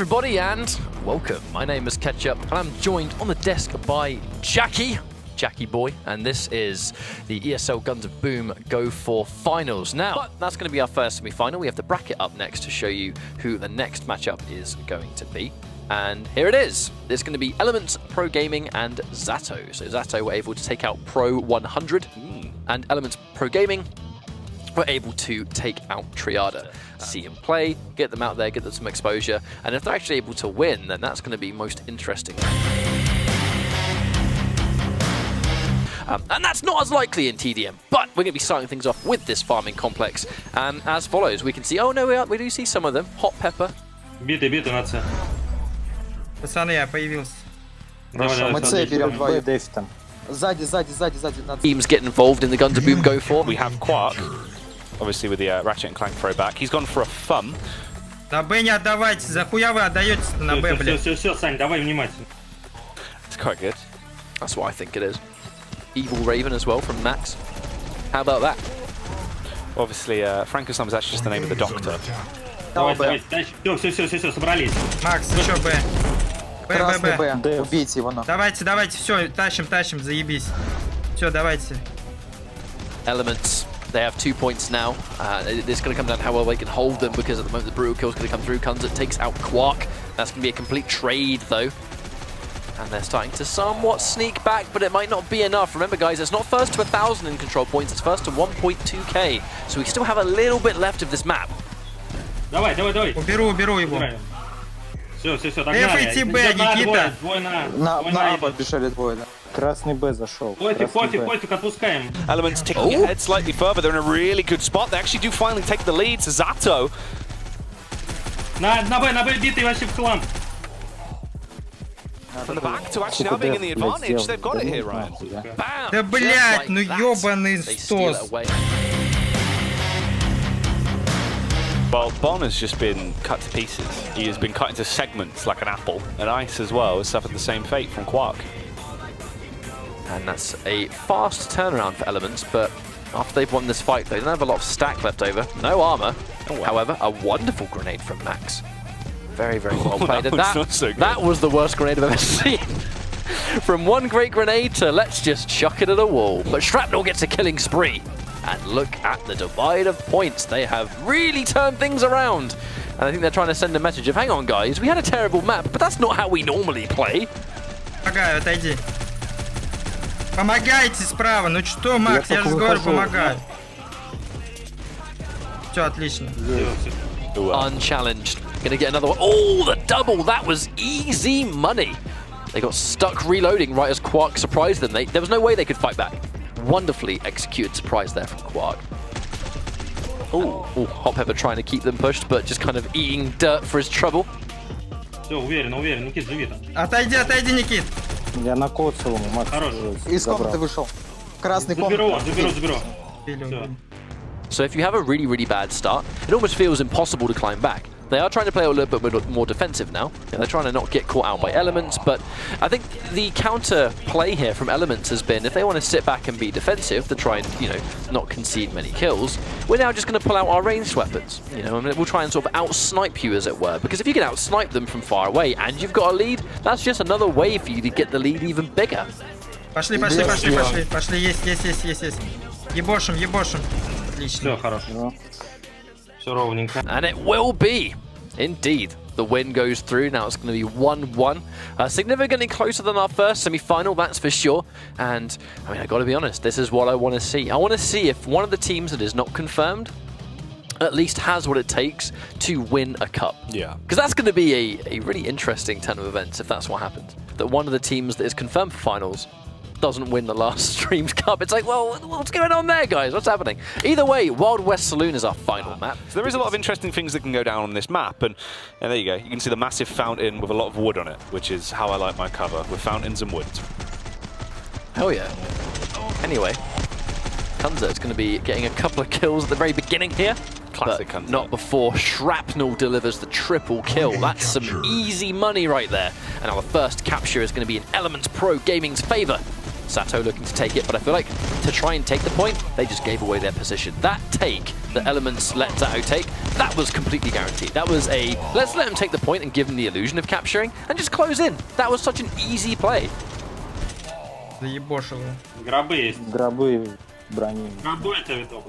everybody, and welcome. My name is Ketchup, and I'm joined on the desk by Jackie Boy, and this is the ESL Guns of Boom Go for Finals. Now, that's going to be our first semi-final. We have the bracket up next to show you who the next matchup is going to be. And here it is. It's going to be Elements, Pro Gaming, and Zato. So Zato were able to take out Pro 100, and Elements Pro Gaming were able to take out Triada. See them play, get them out there, get them some exposure, and if they're actually able to win, then that's going to be most interesting. And that's not as likely in TDM, but we're going to be starting things off with this farming complex as follows. We can see, oh no, we do see some of them. Hot Pepper. Биты на С. Пацаны, я появился. Мы С берем вдвоем. Сзади. Teams get involved in the Guns of Boom Go for. We have Quark, obviously with the Ratchet and Clank throwback. He's gone for a thumb. На Б не отдавайте, захуя вы отдаете-то на Б, блядь. Все, Сань, давай внимательно. It's quite good. That's what I think it is. Evil Raven as well from Max. How about that? Obviously, Frankenstein is actually just the name of the doctor. Давайте, все, собрались. Макс, еще Б. Красный Б. Б. Убейте его на. Давайте, все, тащим, заебись. Все, давайте. Elements, they have 2 points now. It's going to come down to how well they can hold them, because at the moment the brutal kill is going to come through. Kunzit takes out Quark. That's going to be a complete trade though. And they're starting to somewhat sneak back, but it might not be enough. Remember guys, it's not first to 1,000 in control points, it's first to 1.2k. So we still have a little bit left of this map. Давай. Уберу его. Все, догнали. Эф и Б, Никита. Двое на На А подбежали двое, да. Красный Б зашел. Пофиг, отпускаем. Elements ticking ahead slightly further. They're in a really good spot. They actually do finally take the lead. So Zato. На Б битый вообще в хлам. From the back to actually now being in the advantage. They've got it here, Ryan. Bam! Да блять, ну ёбаный They steal it стос. away. Well, Bon has just been cut to pieces. He has been cut into segments like an apple. And Ice as well has suffered the same fate from Quark. And that's a fast turnaround for Elements, but after they've won this fight, they don't have a lot of stack left over. No armor. However, a wonderful grenade from Max. Very, very well played. And that was the worst grenade I've ever seen. From one great grenade to let's just chuck it at a wall. But Shrapnel gets a killing spree. And look at the divide of points. They have really turned things around. And I think they're trying to send a message of, hang on guys, we had a terrible map, but that's not how we normally play. Помогаю, отойди. Помогайте справа, ну что, Макс, я же говорю, помогаю. Все, отлично. Unchallenged. Gonna get another one. Oh, the double! That was easy money. They got stuck reloading right as Quark surprised them. There was no way they could fight back. Wonderfully executed surprise there from Quark. Oh, Hot Pepper trying to keep them pushed, but just kind of eating dirt for his trouble. Все, уверен, Никит, живи там. Отойди, Никит. Я накоцал ему, Макс. Хорош. Из комнаты вышел. Красный комнат. Заберу. So if you have a really, really bad start, it almost feels impossible to climb back. They are trying to play a little bit more defensive now. They're trying to not get caught out by Elements, but I think the counter play here from Elements has been, if they want to sit back and be defensive to try and, not concede many kills, we're now just going to pull out our ranged weapons. We'll try and sort of out-snipe you, as it were. Because if you can out-snipe them from far away and you've got a lead, that's just another way for you to get the lead even bigger. Пошли. Есть. Ебошим. Отлично. Все, хорошо. Все ровненько. And it will be, indeed. The win goes through. Now it's going to be 1-1. Significantly closer than our first semi-final, that's for sure. And, I got to be honest, this is what I want to see. I want to see if one of the teams that is not confirmed at least has what it takes to win a cup. Yeah. Because that's going to be a really interesting turn of events if that's what happens. That one of the teams that is confirmed for finals doesn't win the last streamed cup. It's like, well, what's going on there, guys? What's happening? Either way, Wild West Saloon is our final map. So there is a lot of interesting things that can go down on this map, and there you go. You can see the massive fountain with a lot of wood on it, which is how I like my cover, with fountains and woods. Hell yeah. Anyway, Kunzit's going to be getting a couple of kills at the very beginning here. Classic but Kunzit. not before Shrapnel delivers the triple kill. That's some easy money right there. And our first capture is going to be in Elements Pro Gaming's favor. Sato looking to take it, but I feel like to try and take the point, they just gave away their position. That take that Elements let Zato take, that was completely guaranteed. That was a, let's let him take the point and give him the illusion of capturing and just close in. That was such an easy play. Заебошил. Гробы есть. Гробы брони. Гробы это видно.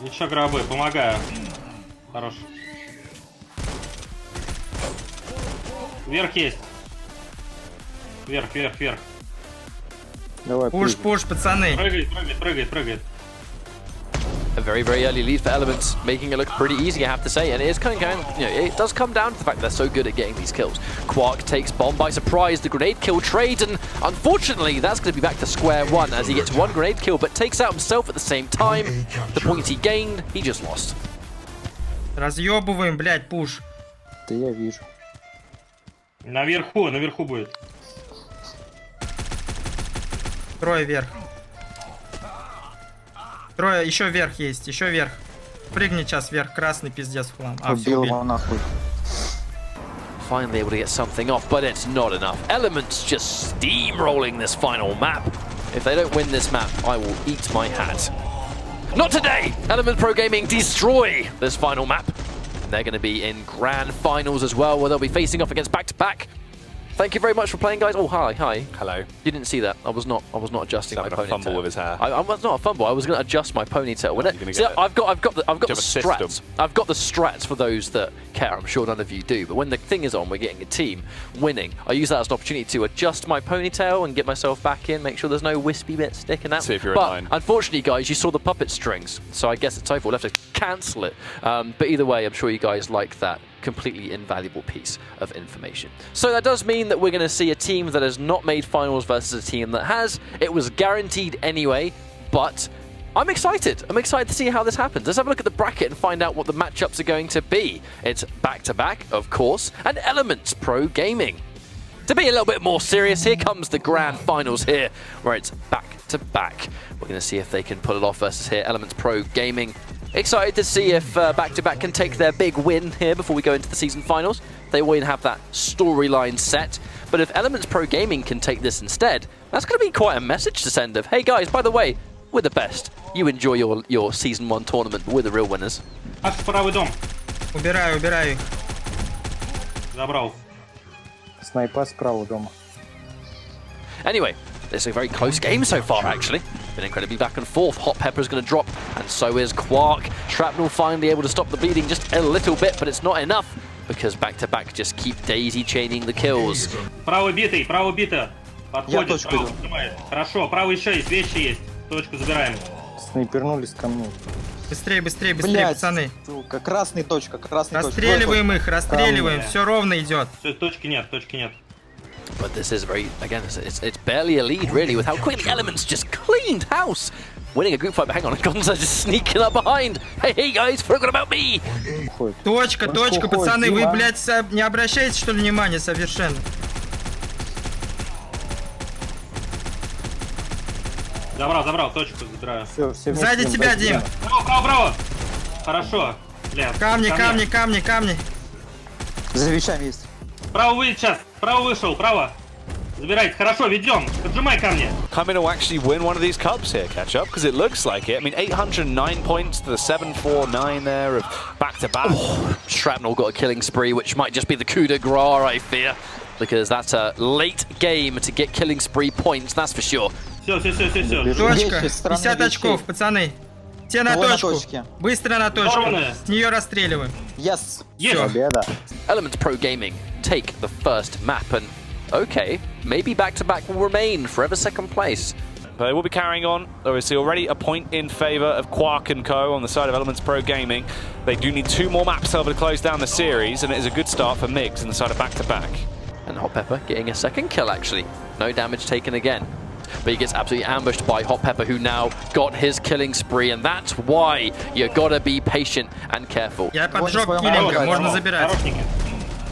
Еще гробы, помогаю. Хорош. Вверх есть. Вверх, вверх, вверх. Давай, Пуш, пуш, пацаны. Прыгает, прыгает, прыгает, прыгает. A very, very early lead for Elements, making it look pretty easy, I have to say. And it is kind of going, you know, it does come down to the fact they're so good at getting these kills. Quark takes Bomb by surprise, the grenade kill trade, and unfortunately, that's going to be back to square one as he gets one grenade kill, but takes out himself at the same time. The points he gained, he just lost. Разъебываем, блядь, пуш. Да я вижу. Наверху, наверху будет. Трое вверх. Трое, еще вверх есть, еще вверх. Прыгни сейчас вверх, красный пиздец в хлам. А, все, Убил убили. его нахуй. Finally able to get something off, but it's not enough. Elements just steamrolling this final map. If they don't win this map, I will eat my hat. Not today! Element Pro Gaming destroy this final map. And they're going to be in grand finals as well, where they'll be facing off against back-to-back. Thank you very much for playing, guys. Oh, hi. Hello. You didn't see that. I was not adjusting my Having a ponytail. fumble with his hair. I was not a fumble. I was going to adjust my ponytail. See, I've got the strats. system? I've got the strats for those that care. I'm sure none of you do. But when the thing is on, we're getting a team winning. I use that as an opportunity to adjust my ponytail and get myself back in. Make sure there's no wispy bit sticking out. See if you're in but line. unfortunately, guys, you saw the puppet strings. So I guess it's over. We'll have to cancel it. But either way, I'm sure you guys like that. Completely invaluable piece of information. So that does mean that we're going to see a team that has not made finals versus a team that has. It was guaranteed anyway, but I'm excited. I'm excited to see how this happens. Let's have a look at the bracket and find out what the matchups are going to be. It's back-to-back, of course, and Elements Pro Gaming. To be a little bit more serious, here comes the grand finals here, where it's back-to-back. We're going to see if they can pull it off versus here, Elements Pro Gaming. Excited to see if back-to-back can take their big win here before we go into the season finals. They already have that storyline set. But if Elements Pro Gaming can take this instead, that's going to be quite a message to send of, hey guys, by the way, we're the best. You enjoy your season 1 tournament, but we're the real winners. Аж правый дом. Убираю, убираю их. Забрал. Снайпа справа дома. Anyway, it's a very close game so far, actually. Been incredibly back and forth. Hot Pepper's going to drop, and so is Quark. Shrapnel finally able to stop the bleeding just a little bit, but it's not enough, because back-to-back just keep daisy-chaining the kills. Право битый, право бито. Подходит, точку право иду. снимает. Хорошо, право еще есть, вещи есть. Точку забираем. Снайпернулись ко мне. Быстрее, быстрее, быстрее, Блядь, пацаны. сука, красный точка, красный точка. Расстреливаем их, расстреливаем. Там, Все ровно идет. Все, точки нет, точки нет. But this is very, again, it's barely a lead, really, with how quickly Elements just cleaned house. Winning a group fight, but hang on, Gonza just sneaking up behind. Hey guys, forgot about me. Точка, точка, уходит, пацаны, вы, Дима. блядь, не обращаете, что ли, внимания совершенно? Забрал, точку забираю. Все, все Сзади вместе, тебя, блядь, Дим. Право. Хорошо. Бля, Камни, ко камни, мне. камни, камни. За вещами есть. Право выйдет сейчас. Право вышел, право. Забирайте. Хорошо, ведем. Поджимай камни. Coming to actually win one of these cups here, catch up, because it looks like it. I mean, 809 points to the 749 there of back-to-back. Shrapnel got a killing spree, which might just be the coup de grace, I fear. Because that's a late game to get killing spree points, that's for sure. Все. Точка, Вещи, странные 50 очков, вещи. пацаны. Те на Двое на точку. точке. Быстро на точку. Здорово. С нее расстреливаем. Yes. Есть. Победа. Elements Pro Gaming take the first map, and okay, maybe back-to-back will remain forever second place. But they will be carrying on. Obviously, already a point in favour of Quark & Co. on the side of Elements Pro Gaming. They do need 2 more maps over to close down the series, and it is a good start for Migs on the side of back-to-back. And Hot Pepper getting a second kill, actually. No damage taken again. But he gets absolutely ambushed by Hot Pepper, who now got his killing spree, and that's why you gotta be patient and careful. Я поджег своем киллинга, оружии, можно Здорово. забирать. Хорошненько.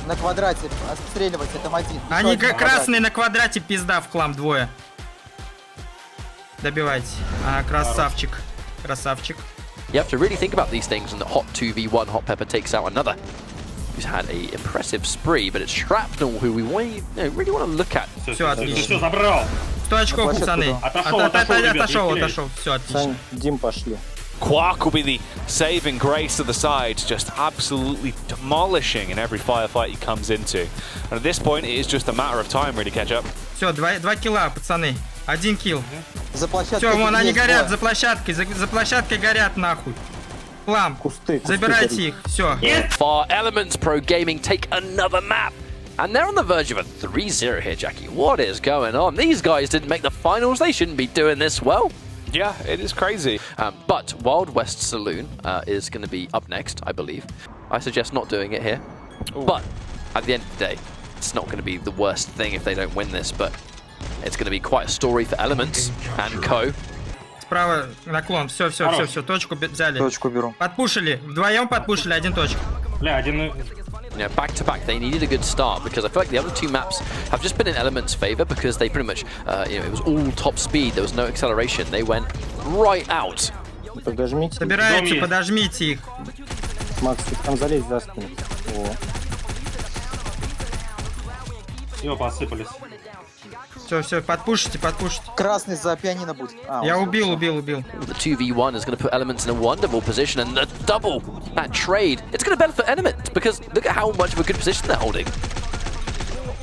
На квадрате отстреливать, это один. Они Еще один как квадрат. красные на квадрате, пизда в хлам, двое. Добивайте. А, красавчик. Красавчик. You have to really think about these things, and the Hot 2v1 Hot Pepper takes out another. who's had a impressive spree, but it's Shrapnel who we really want to look at. Все, отлично. Все, забрал. 100 очков, пацаны. Отошел. Все, отлично. Сань, Дим, пошли. Quark will be the saving grace of the side, just absolutely demolishing in every firefight he comes into. And at this point, it is just a matter of time, really, catch up. Все, 2 килла, пацаны. 1 килл. За площадкой. Все, вон они есть горят, двое. за площадкой. За площадкой горят, нахуй. Плам. Кусты Забирайте горят. их. Все. Far Elements Pro Gaming take another map. And they're on the verge of a 3-0 here, Jackie. What is going on? These guys didn't make the finals. They shouldn't be doing this well. Yeah, it is crazy. But Wild West Saloon is going to be up next, I believe. I suggest not doing it here. Ooh. But at the end of the day, it's not going to be the worst thing if they don't win this. But it's going to be quite a story for Elements and Co. Справа наклон. Все. Точку взяли. Точку беру. Подпушили. Вдвоем подпушили. 1 точку. Бля, один... You know, back to back, they needed a good start because I feel like the other two maps have just been in Elements' favor because they pretty much, it was all top speed. There was no acceleration. They went right out. Подожмите. Собирайте, подожмите их. Макс, ты там залезь за спину. О. Все, посыпались. Все, подпушите. Красный за пианино будет. Я убил. The 2v1 is going to put Elements in a wonderful position, and the double, that trade, it's going to benefit Elements because look at how much of a good position they're holding.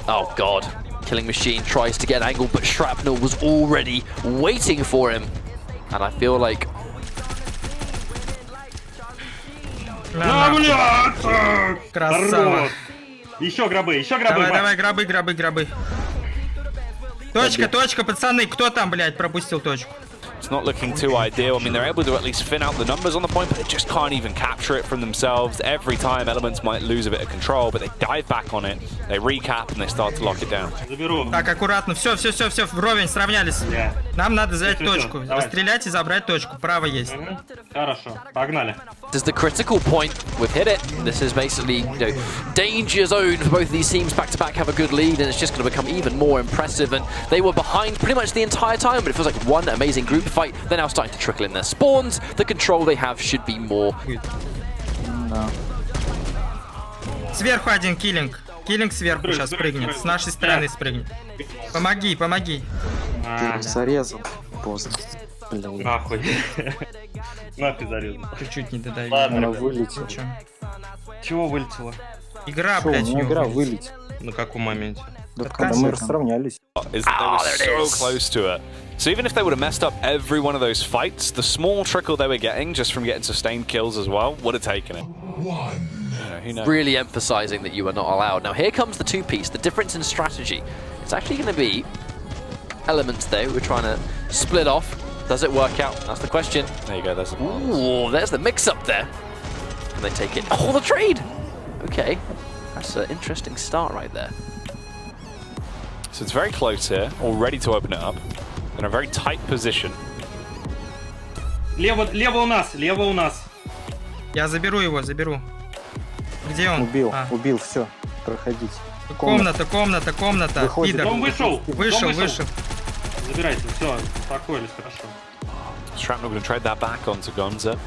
Oh god, Killing Machine tries to get an angle, but Shrapnel was already waiting for him. And I feel like... Красава. Еще гробы. Давай, гробы. Точка, пацаны. Кто там, блядь, пропустил точку? It's not looking too ideal. I mean, they're able to at least thin out the numbers on the point, but they just can't even capture it from themselves. Every time, Elements might lose a bit of control, but they dive back on it, they recap, and they start to lock it down. Заберу. Так, аккуратно. Все, вровень, сравнялись. Yeah. Нам надо взять Всё, точку. давай. Расстрелять и забрать точку. Право есть. Хорошо, погнали. This is the critical point. We've hit it. This is basically, danger zone for both of these teams. Back to back have a good lead, and it's just going to become even more impressive. And they were behind pretty much the entire time, but it feels like one amazing group fight. They're now starting to trickle in their spawns. The control they have should be more. Сверху один киллинг. Киллинг сверху сейчас прыгнет. С нашей стороны спрыгнет. Помоги. Зарезал. Поздно. Блин. Нахуй. Нахуй зарезал. Чуть-чуть не додавил. Ладно, Она ребят. вылетела. Чего вылетело? Игра, Шо, блядь, у меня игра вылетела. На каком моменте? Да когда мы сравнялись. Is that they were so close to it. So even if they would have messed up every one of those fights, the small trickle they were getting just from getting sustained kills as well would have taken it. Who knows? Really emphasizing that you are not allowed. Now here comes the two-piece, the difference in strategy. It's actually going to be Elements though. We're trying to split off. Does it work out? That's the question. There you go, there's the Ooh, there's the mix-up there. Can they take it? Oh, the trade! Okay, that's an interesting start right there. So it's very close here, all ready to open it up. In a very tight position. Лево у нас. Я заберу его. Где он? Убил, все. Проходите. Комната. Выходит. Пидор. Дом вышел. Вышел. Забирайте, все, успокоились, хорошо. Shrapnel going to trade that back onto Gonza.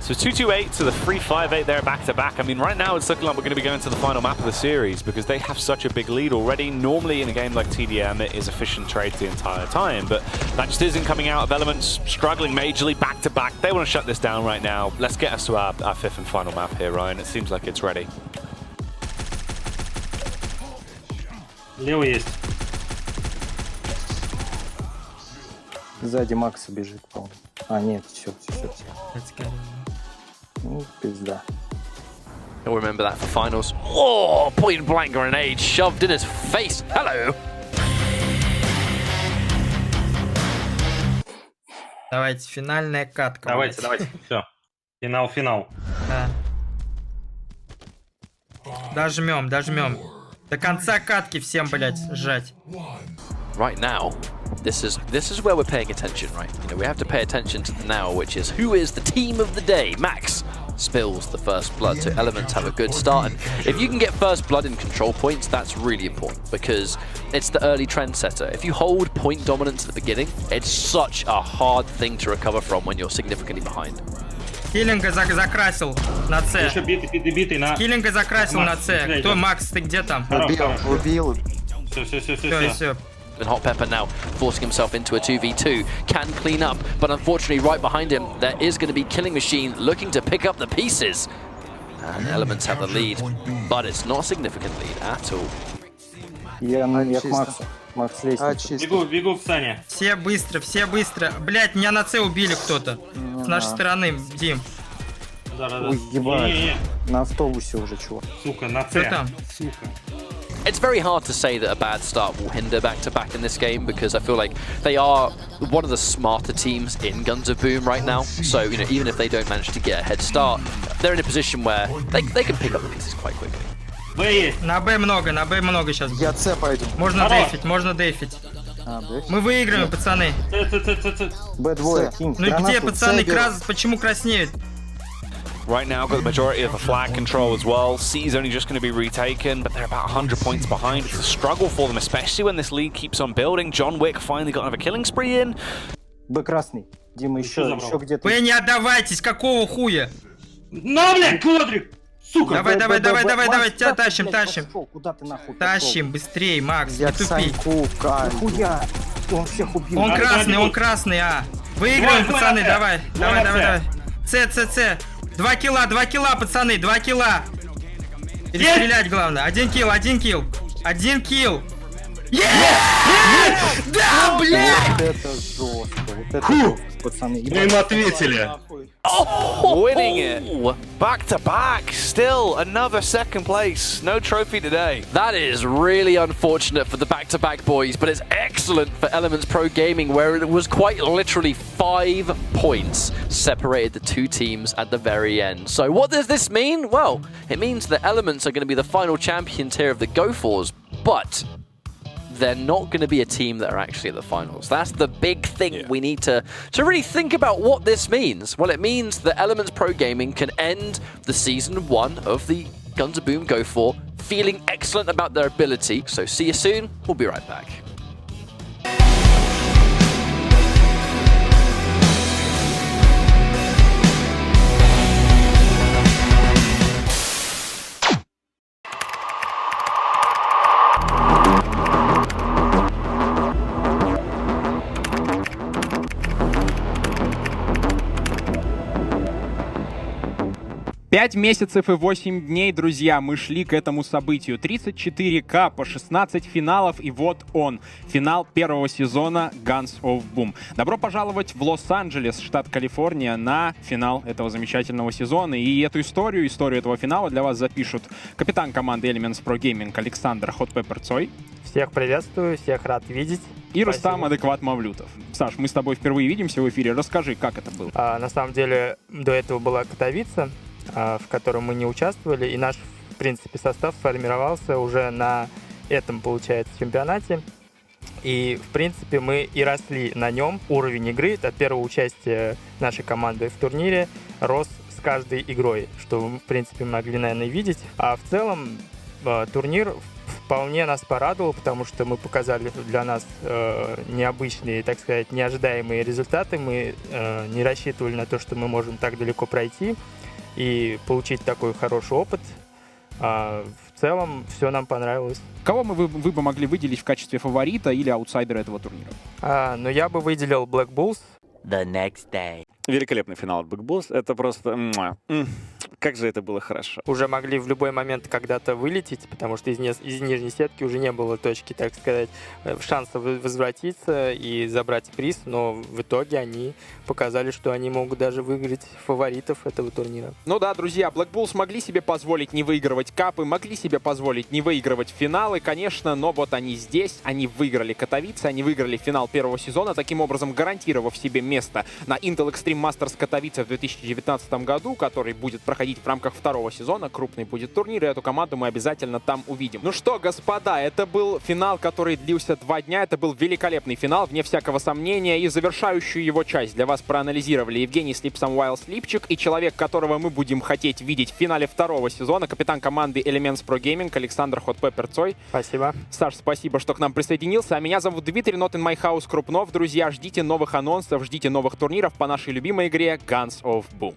So 2-2-8 to the 3-5-8 there back-to-back. I mean, right now it's looking like we're going to be going to the final map of the series because they have such a big lead already. Normally in a game like TDM, it is efficient trades the entire time, but that just isn't coming out of Elements, struggling majorly back-to-back. They want to shut this down right now. Let's get us to our fifth and final map here, Ryan. It seems like it's ready. Лево есть. Сзади Макса бежит, по-моему. Нет, все. Ну, пизда. You'll remember that for finals. Oh, point blank grenade shoved in his face. Hello. Давайте, финальная катка. Давайте. Все. Финал. Да. Дожмем. До конца катки всем, блядь, сжать. Right now, this is where we're paying attention, right? We have to pay attention to the now, which is who is the team of the day. Max spills the first blood, so Elements have a good start. And if you can get first blood in control points, that's really important because it's the early trendsetter. If you hold point dominance at the beginning, it's such a hard thing to recover from when you're significantly behind. Киллинга закрасил на С. Еще битый на... Киллинга закрасил на С. Кто, Макс, ты где там? Убил. Все. And Hot Pepper now forcing himself into a 2v2, can clean up, but unfortunately right behind him there is going to be Killing Machine looking to pick up the pieces. And Elements have the lead, but it's not a significant lead at all. Я к Максу. Макс лестница. Бегу к Сане. Все быстро. Блять, меня на С убили кто-то. С нашей стороны, Дим. Да. Ой, ебать. На автобусе уже, чувак. Сука, на С. Кто там? Сука. It's very hard to say that a bad start will hinder back-to-back in this game because I feel like they are one of the smarter teams in Guns of Boom right now. So, you know, even if they don't manage to get a head start, they're in a position where they can pick up the pieces quite quickly. Б есть. На Б много сейчас. Я С пойду. Можно дефить. Мы выигрываем, пацаны. Б2, кинь. Ну где, пацаны, почему краснеют? Right now, got the majority of the flag control as well. C's only just going to be retaken, but they're about 100 points behind. It's a struggle for them, especially when this lead keeps on building. John Wick finally got another killing spree in. Б красный. Дима, еще где-то. Вы не отдавайтесь, какого хуя? На, блядь, квадрик! Сука! Давай, тебя тащим. Куда ты нахуй? Тащим, быстрее, Макс, Я не тупи. Хуя! Он всех убил. Он красный, а. Выигрываем, пацаны, давай. С. 2 килла, пацаны, 2 килла. Перестрелять главное. Один килл. Да, блядь! Вот это жестко, пацаны. Мы им ответили. Winning it. Back to back. Still another second place. No trophy today. That is really unfortunate for the back-to-back boys, but it's excellent for Elements Pro Gaming, where it was quite literally 5 points separated the two teams at the very end. So what does this mean? Well, it means that Elements are going to be the final champions here of the Go4s, but they're not going to be a team that are actually at the finals. That's the big thing we need to really think about what this means. Well, it means that Elements Pro Gaming can end the Season 1 of the Guns of Boom Go4 feeling excellent about their ability. So see you soon. We'll be right back. Пять месяцев и 8 дней, друзья, мы шли к этому событию. 34К по 16 финалов, и вот он, финал первого сезона Guns of Boom. Добро пожаловать в Лос-Анджелес, штат Калифорния, на финал этого замечательного сезона. И эту историю этого финала для вас запишут капитан команды Elements Pro Gaming Александр Hot Pepper Цой. Всех приветствую, всех рад видеть. И Рустам Адекват Мавлютов. Саш, мы с тобой впервые видимся в эфире. Расскажи, как это было. На самом деле, до этого была Катовица, в котором мы не участвовали, и наш, в принципе, состав сформировался уже на этом, получается, чемпионате. И, в принципе, мы и росли на нем. Уровень игры от первого участия нашей команды в турнире рос с каждой игрой, что вы, в принципе, могли, наверное, видеть. А в целом турнир вполне нас порадовал, потому что мы показали для нас необычные, так сказать, неожидаемые результаты. Мы не рассчитывали на то, что мы можем так далеко пройти и получить такой хороший опыт. В целом, все нам понравилось. Кого вы бы могли выделить в качестве фаворита или аутсайдера этого турнира? Но я бы выделил Black Bulls. The next day. Великолепный финал от Black Bulls. Это просто... Как же это было хорошо. Уже могли в любой момент когда-то вылететь, потому что из нижней сетки уже не было точки, так сказать, шанса возвратиться и забрать приз, но в итоге они показали, что они могут даже выиграть фаворитов этого турнира. Ну да, друзья, Black Bulls могли себе позволить не выигрывать капы, могли себе позволить не выигрывать финалы, конечно, но вот они здесь, они выиграли Катовицы, они выиграли финал первого сезона, таким образом гарантировав себе место на Intel Extreme Masters Катовице в 2019 году, который будет проходить в рамках второго сезона. Крупный будет турнир, и эту команду мы обязательно там увидим. Ну что, господа, это был финал, который длился 2 дня. Это был великолепный финал, вне всякого сомнения. И завершающую его часть для вас проанализировали Евгений Слипсомвайл Слипчик и человек, которого мы будем хотеть видеть в финале второго сезона, капитан команды Elements Pro Gaming Александр Hot Pepper Цой. Спасибо. Саш, спасибо, что к нам присоединился. А меня зовут Дмитрий, Not in My House Крупнов. Друзья, ждите новых анонсов, ждите новых турниров по нашей любимой игре Guns of Boom.